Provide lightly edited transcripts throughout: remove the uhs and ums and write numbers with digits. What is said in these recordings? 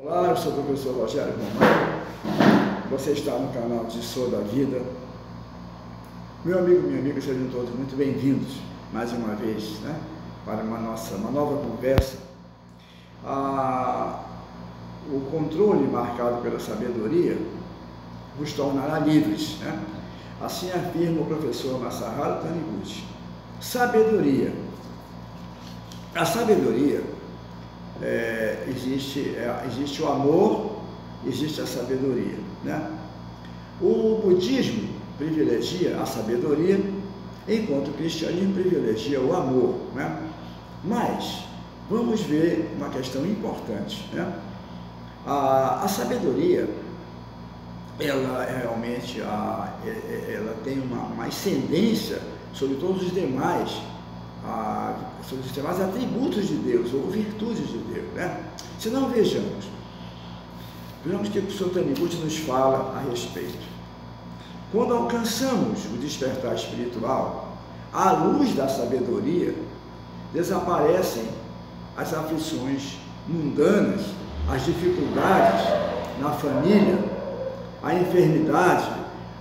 Olá, eu sou o professor Rogério Romano. Você está no canal de Sou da Vida. Meu amigo, minha amiga, sejam todos muito bem-vindos mais uma vez, né, para uma nova conversa. O controle marcado pela sabedoria vos tornará livres, né? Assim afirma o professor Masaharu Taniguchi. Sabedoria. A sabedoria, existe o amor, existe a sabedoria, né? O budismo privilegia a sabedoria, enquanto o cristianismo privilegia o amor, né? Mas vamos ver uma questão importante, né? A sabedoria, ela realmente ela tem uma ascendência sobre todos os demais, sobre os demais atributos de Deus ou virtudes de Deus, né? Se não, vejamos o que o professor Taniguchi nos fala a respeito. Quando alcançamos o despertar espiritual, à luz da sabedoria, desaparecem as aflições mundanas, as dificuldades na família, a enfermidade,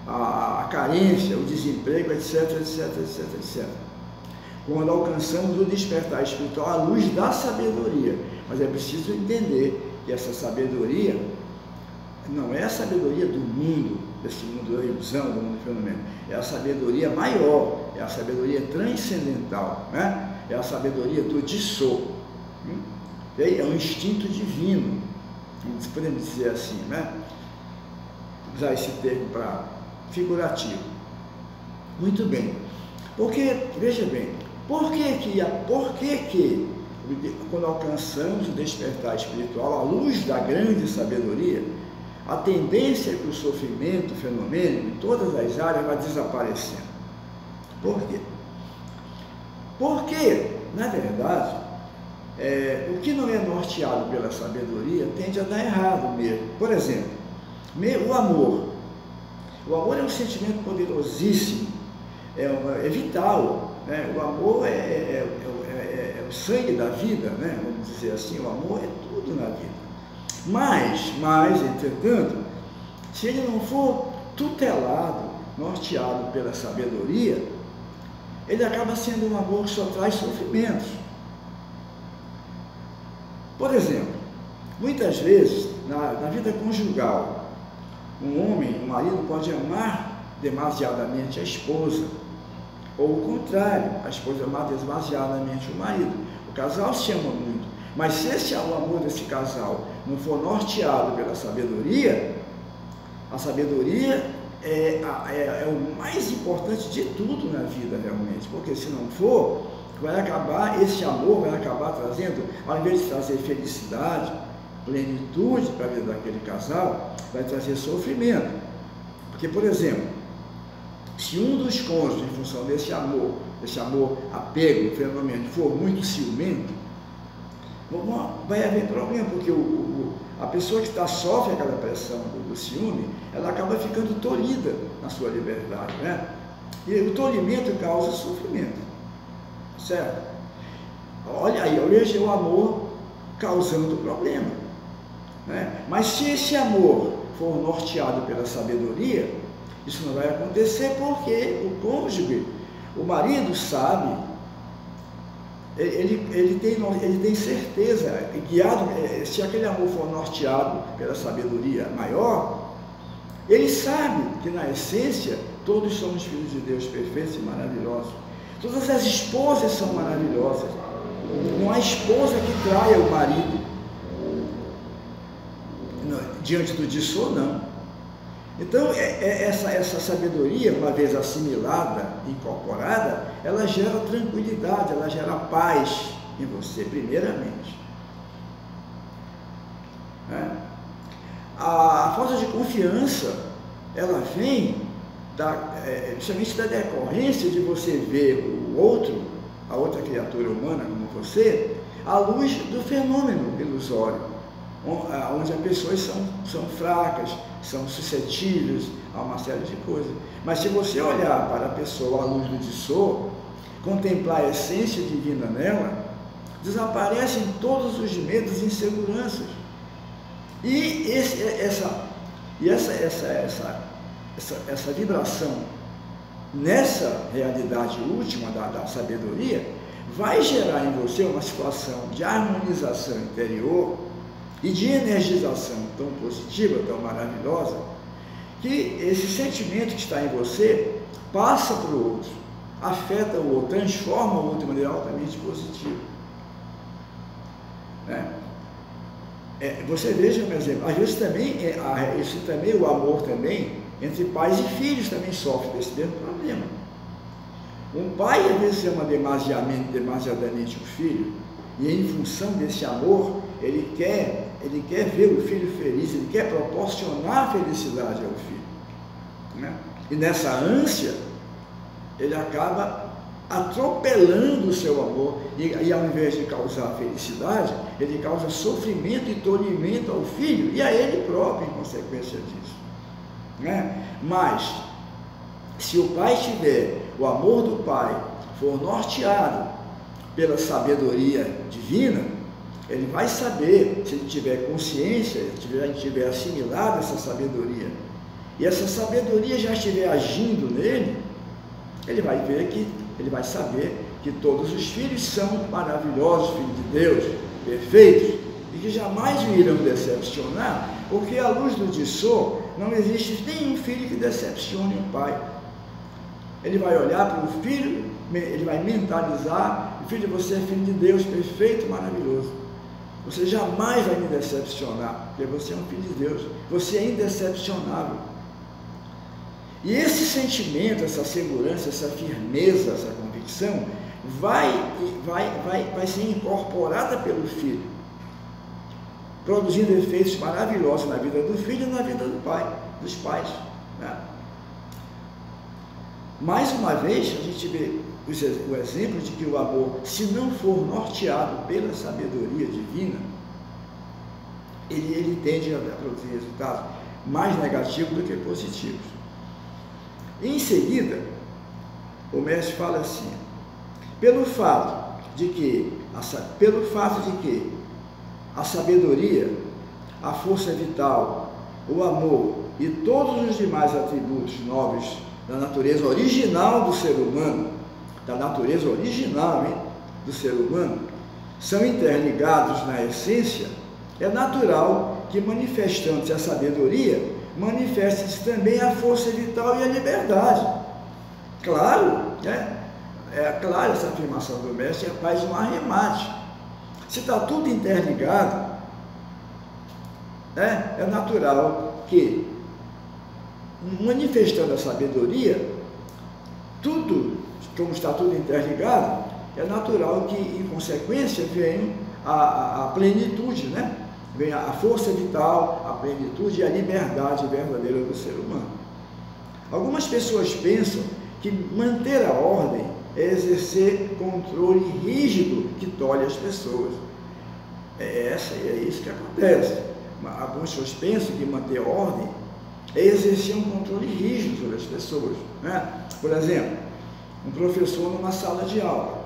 a carência, o desemprego, etc, etc, etc, etc. Quando alcançamos o despertar espiritual à luz da sabedoria. Mas é preciso entender que essa sabedoria não é a sabedoria do mundo, desse mundo da ilusão, do mundo do fenômeno. É a sabedoria maior, é a sabedoria transcendental, né? É a sabedoria do Dissô. É um instinto divino, podemos dizer assim, né? Usar esse termo para figurativo. Muito bem. Porque, veja bem, por que quando alcançamos o despertar espiritual, à luz da grande sabedoria, a tendência para o sofrimento fenomênico em todas as áreas vai desaparecendo? Por quê? Porque, na verdade, o que não é norteado pela sabedoria tende a dar errado mesmo. Por exemplo, o amor. O amor é um sentimento poderosíssimo, é vital, né? O amor é o sangue da vida, né? Vamos dizer assim, o amor é tudo na vida. Mas, entretanto, se ele não for tutelado, norteado pela sabedoria, ele acaba sendo um amor que só traz sofrimentos. Por exemplo, muitas vezes, na vida conjugal, um marido pode amar demasiadamente a esposa, ou o contrário, a esposa amar demasiadamente o marido. O casal se ama muito, mas se o amor desse casal não for norteado pela sabedoria, a sabedoria é o mais importante de tudo na vida realmente, porque se não for, esse amor vai acabar trazendo, ao invés de trazer felicidade, plenitude para a vida daquele casal, vai trazer sofrimento. Porque, por exemplo, se um dos cônjuges, em função desse amor apego, fenômeno, for muito ciumento, vai haver problema, porque a pessoa que sofre aquela pressão do ciúme, ela acaba ficando tolhida na sua liberdade, né? E o tolimento causa sofrimento, certo? Olha aí, hoje o amor causando problema, né? Mas se esse amor for norteado pela sabedoria, isso não vai acontecer, porque o cônjuge, o marido sabe, ele tem certeza, guiado, se aquele amor for norteado pela sabedoria maior, ele sabe que na essência todos somos filhos de Deus perfeitos e maravilhosos. Todas as esposas são maravilhosas. Não há esposa que traia o marido diante do Dissô, não. Então, essa sabedoria, uma vez assimilada, incorporada, ela gera tranquilidade, ela gera paz em você, primeiramente. A falta de confiança, ela vem justamente da decorrência de você ver o outro, a outra criatura humana como você, à luz do fenômeno ilusório, onde as pessoas são fracas, são suscetíveis a uma série de coisas. Mas se você olhar para a pessoa à luz do Dissô, contemplar a essência divina nela, desaparecem todos os medos e inseguranças. E essa vibração nessa realidade última da sabedoria vai gerar em você uma situação de harmonização interior e de energização tão positiva, tão maravilhosa, que esse sentimento que está em você passa para o outro, afeta o outro, transforma o outro de maneira altamente positiva. Né? Você veja um exemplo, às vezes também, o amor também, entre pais e filhos também sofre desse mesmo problema. Um pai às vezes ama demasiadamente o filho, e em função desse amor, ele quer ver o filho feliz, ele quer proporcionar felicidade ao filho. Né? E nessa ânsia, ele acaba atropelando o seu amor, e ao invés de causar felicidade, ele causa sofrimento e tolimento ao filho, e a ele próprio em consequência disso. Né? Mas, se o pai tiver, o amor do pai for norteado pela sabedoria divina, ele vai saber, se ele tiver consciência, se ele tiver assimilado essa sabedoria, e essa sabedoria já estiver agindo nele, ele vai ver que, ele vai saber que todos os filhos são maravilhosos, filhos de Deus, perfeitos, e que jamais o irão decepcionar, porque à luz do Dissô, não existe nenhum filho que decepcione o pai. Ele vai olhar para o filho, ele vai mentalizar: filho, você é filho de Deus, perfeito, maravilhoso. Você jamais vai me decepcionar, porque você é um filho de Deus, você é indecepcionável. E esse sentimento, essa segurança, essa firmeza, essa convicção, vai ser incorporada pelo filho, produzindo efeitos maravilhosos na vida do filho e na vida do pai, dos pais. Né? Mais uma vez, a gente vê o exemplo de que o amor, se não for norteado pela sabedoria divina, ele tende a produzir resultados mais negativos do que positivos. Em seguida, o mestre fala assim: pelo fato de que a sabedoria, a força vital, o amor e todos os demais atributos nobres da natureza original do ser humano, do ser humano, são interligados na essência, é natural que, manifestando-se a sabedoria, manifeste-se também a força vital e a liberdade. Claro, né? É claro, essa afirmação do mestre faz um arremate. Se está tudo interligado, né? É natural que, manifestando a sabedoria, tudo, como está tudo interligado, é natural que, em consequência, venha a plenitude, né? Vem a força vital, a plenitude e a liberdade verdadeira do ser humano. Algumas pessoas pensam que manter a ordem é exercer controle rígido que tolhe as pessoas. É isso que acontece. Algumas pessoas pensam que manter a ordem é exercer um controle rígido sobre as pessoas. Né? Por exemplo, um professor numa sala de aula,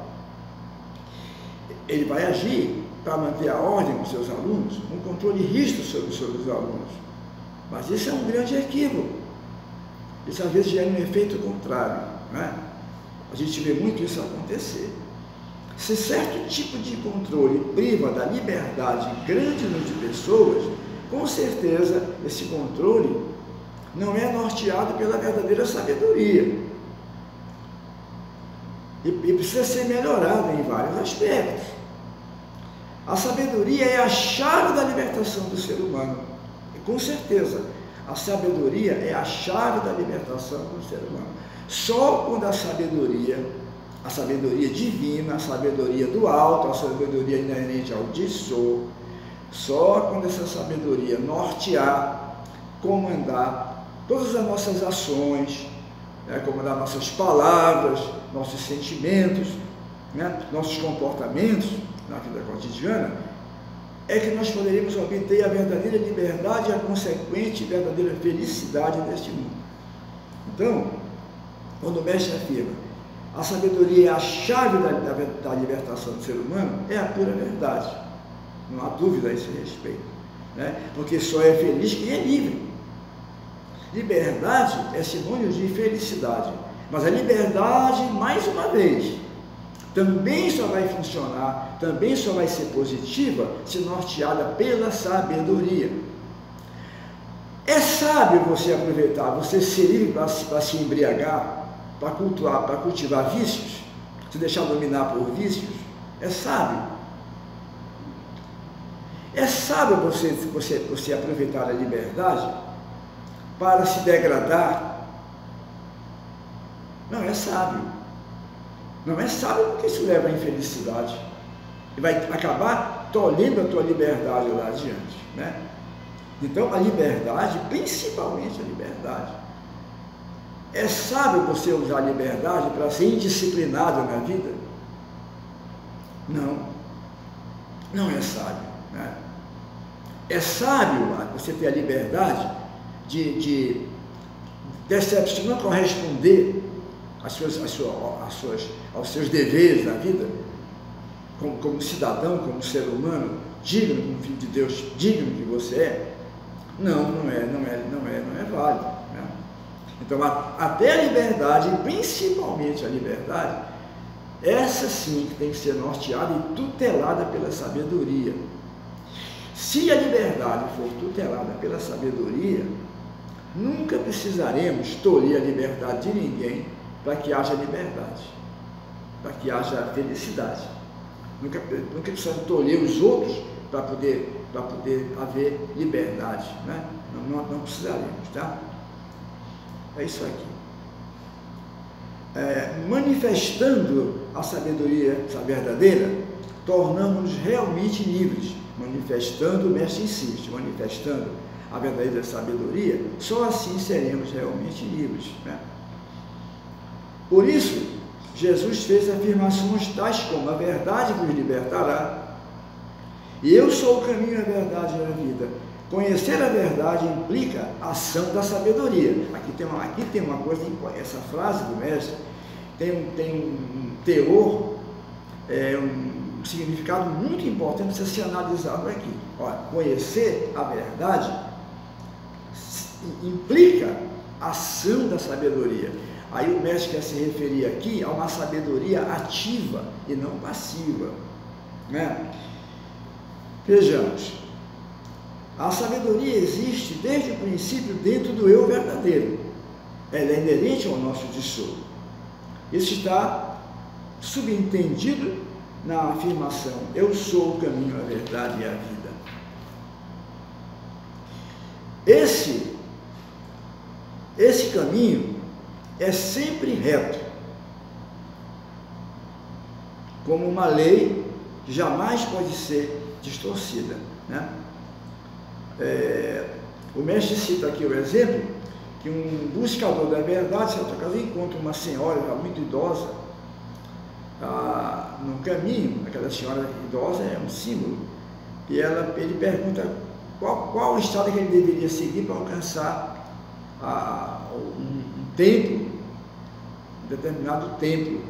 ele vai agir para manter a ordem com seus alunos, um controle rígido sobre os alunos. Mas isso é um grande equívoco. Isso às vezes gera um efeito contrário. Né? A gente vê muito isso acontecer. Se certo tipo de controle priva da liberdade grande número de pessoas, com certeza esse controle não é norteado pela verdadeira sabedoria. E precisa ser melhorado em vários aspectos. A sabedoria é a chave da libertação do ser humano. E, com certeza, a sabedoria é a chave da libertação do ser humano. Só quando a sabedoria divina, a sabedoria do alto, a sabedoria inerente ao Dissô, só quando essa sabedoria nortear, comandar todas as nossas ações, né, comandar nossas palavras, nossos sentimentos, né, nossos comportamentos na vida cotidiana, é que nós poderíamos obter a verdadeira liberdade e a consequente verdadeira felicidade neste mundo. Então, quando o mestre afirma a sabedoria é a chave da libertação do ser humano, é a pura verdade, não há dúvida a esse respeito. né? Porque só é feliz quem é livre. Liberdade é sinônimo de felicidade, mas a liberdade, mais uma vez, também só vai funcionar, também só vai ser positiva se norteada pela sabedoria. É sábio você aproveitar, você ser livre para se embriagar, para cultivar vícios, se deixar dominar por vícios? É sábio. É sábio você aproveitar a liberdade para se degradar? Não é sábio. Não é sábio porque isso leva à infelicidade. E vai acabar tolhendo a tua liberdade lá adiante, né? Então, a liberdade, principalmente a liberdade, é sábio você usar a liberdade para ser indisciplinado na vida? Não. Não é sábio, né? É sábio você ter a liberdade de decepcionar, não corresponder aos seus deveres na vida, como cidadão, como ser humano, digno, como filho de Deus, digno que você é? Não é válido, né? Então, até a liberdade, principalmente a liberdade, essa sim que tem que ser norteada e tutelada pela sabedoria. Se a liberdade for tutelada pela sabedoria, nunca precisaremos tolir a liberdade de ninguém para que haja liberdade, para que haja felicidade. Nunca precisamos tolir os outros para poder haver liberdade, né? Não precisaremos, tá? É isso aqui. Manifestando a sabedoria verdadeira, tornamos-nos realmente livres. Manifestando, o mestre insiste, manifestando a verdadeira sabedoria, só assim seremos realmente livres, né? Por isso, Jesus fez afirmações tais como: a verdade vos libertará, e eu sou o caminho, a verdade e a vida. Conhecer a verdade implica a ação da sabedoria. Aqui tem uma coisa, essa frase do mestre tem um teor, um significado muito importante para ser analisado aqui. Olha, conhecer a verdade implica a ação da sabedoria. Aí o mestre quer se referir aqui a uma sabedoria ativa e não passiva, né? Vejamos, a sabedoria existe desde o princípio dentro do eu verdadeiro. Ela é inerente ao nosso dissolo. Isso está subentendido na afirmação: eu sou o caminho, a verdade e a vida. Esse caminho é sempre reto, como uma lei que jamais pode ser distorcida, né? O mestre cita aqui o exemplo que um buscador da verdade, certa ocasião, encontra uma senhora já muito idosa no caminho. Aquela senhora idosa é um símbolo, e ele pergunta qual a estrada que ele deveria seguir para alcançar um templo, um determinado templo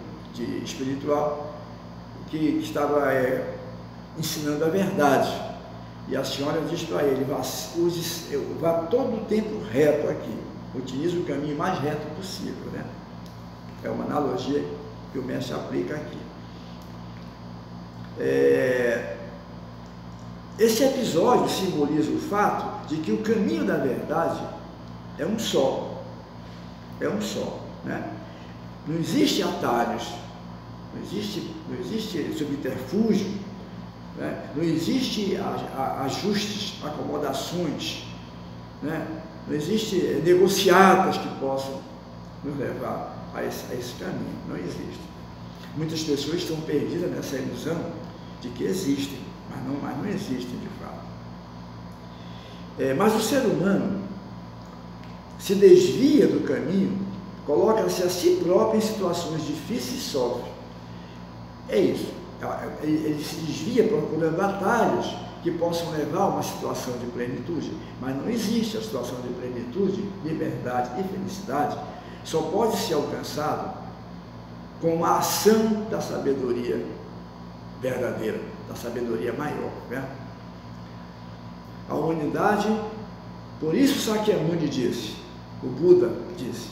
espiritual que estava ensinando a verdade. E a senhora diz para ele: vá todo o tempo reto aqui, utilize o caminho mais reto possível, né? É uma analogia que o mestre aplica aqui. Esse episódio simboliza o fato de que o caminho da verdade é um só, né? Não existe atalhos, não existe subterfúgio, né? Não existe ajustes, acomodações, né? Não existe negociatas que possam nos levar a esse caminho. Não existe. Muitas pessoas estão perdidas nessa ilusão de que existem, mas não existem de fato. Mas o ser humano se desvia do caminho, coloca-se a si próprio em situações difíceis e sofre. É isso. Ele se desvia procurando atalhos que possam levar a uma situação de plenitude, mas não existe a situação de plenitude, liberdade e felicidade. Só pode ser alcançado com a ação da sabedoria verdadeira, da sabedoria maior, né? A humanidade, por isso Sakyamuni disse, o Buda disse,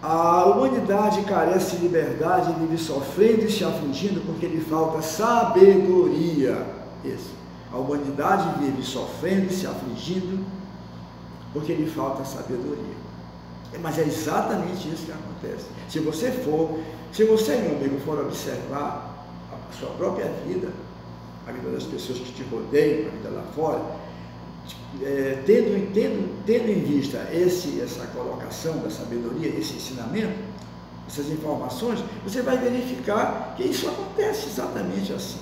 a humanidade carece de liberdade e vive sofrendo e se afligindo porque lhe falta sabedoria. Isso. A humanidade vive sofrendo e se afligindo porque lhe falta sabedoria. Mas é exatamente isso que acontece. Se você, meu amigo, for observar a sua própria vida, a vida das pessoas que te rodeiam, a vida lá fora, tendo em vista essa colocação da sabedoria, esse ensinamento, essas informações, você vai verificar que isso acontece exatamente assim.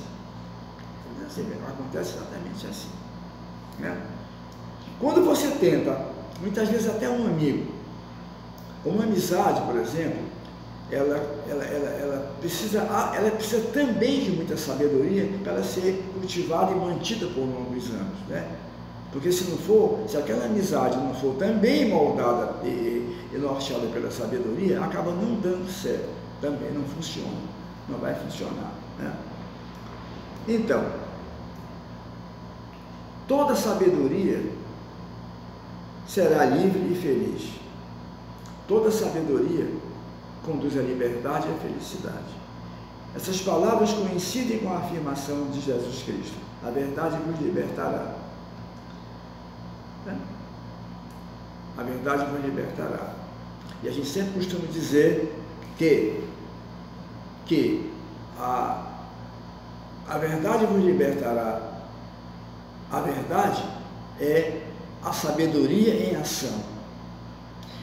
Acontece exatamente assim. Né? Quando você tenta, muitas vezes até um amigo, uma amizade, por exemplo, ela precisa também de muita sabedoria para ela ser cultivada e mantida por longos anos, né? Porque se aquela amizade não for também moldada e norteada pela sabedoria, acaba não dando certo, também não funciona, não vai funcionar, né? Então, toda sabedoria será livre e feliz. Toda sabedoria conduz à liberdade e à felicidade. Essas palavras coincidem com a afirmação de Jesus Cristo: a verdade vos libertará. A verdade vos libertará. E a gente sempre costuma dizer que a verdade vos libertará. A verdade é a sabedoria em ação.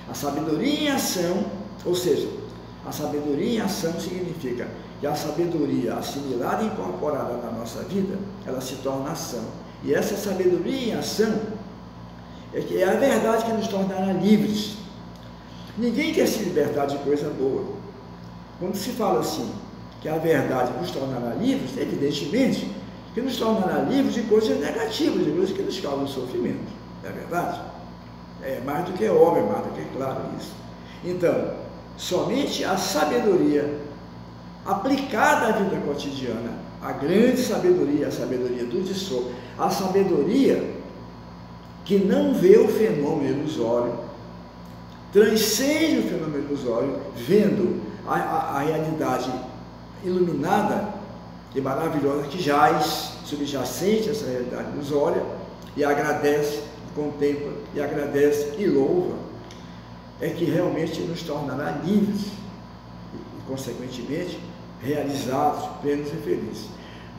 A sabedoria em ação, ou seja, a sabedoria em ação significa que a sabedoria assimilada e incorporada na nossa vida, ela se torna ação. E essa sabedoria em ação é a verdade que nos tornará livres. Ninguém quer se libertar de coisa boa. Quando se fala assim, que a verdade nos tornará livres, evidentemente que nos tornará livres de coisas negativas, de coisas que nos causam sofrimento. Não é verdade? É mais do que óbvio, mais do que claro isso. Então, somente a sabedoria aplicada à vida cotidiana, a grande sabedoria, a sabedoria do Tissot, a sabedoria que não vê o fenômeno ilusório, transcende o fenômeno ilusório, vendo a realidade iluminada e maravilhosa que jaz, subjacente a essa realidade ilusória, e agradece, contempla e agradece e louva, é que realmente nos tornará livres e, consequentemente, realizados, plenos e felizes.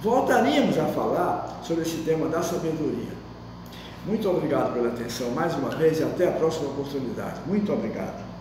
Voltaríamos a falar sobre esse tema da sabedoria. Muito obrigado pela atenção mais uma vez e até a próxima oportunidade. Muito obrigado.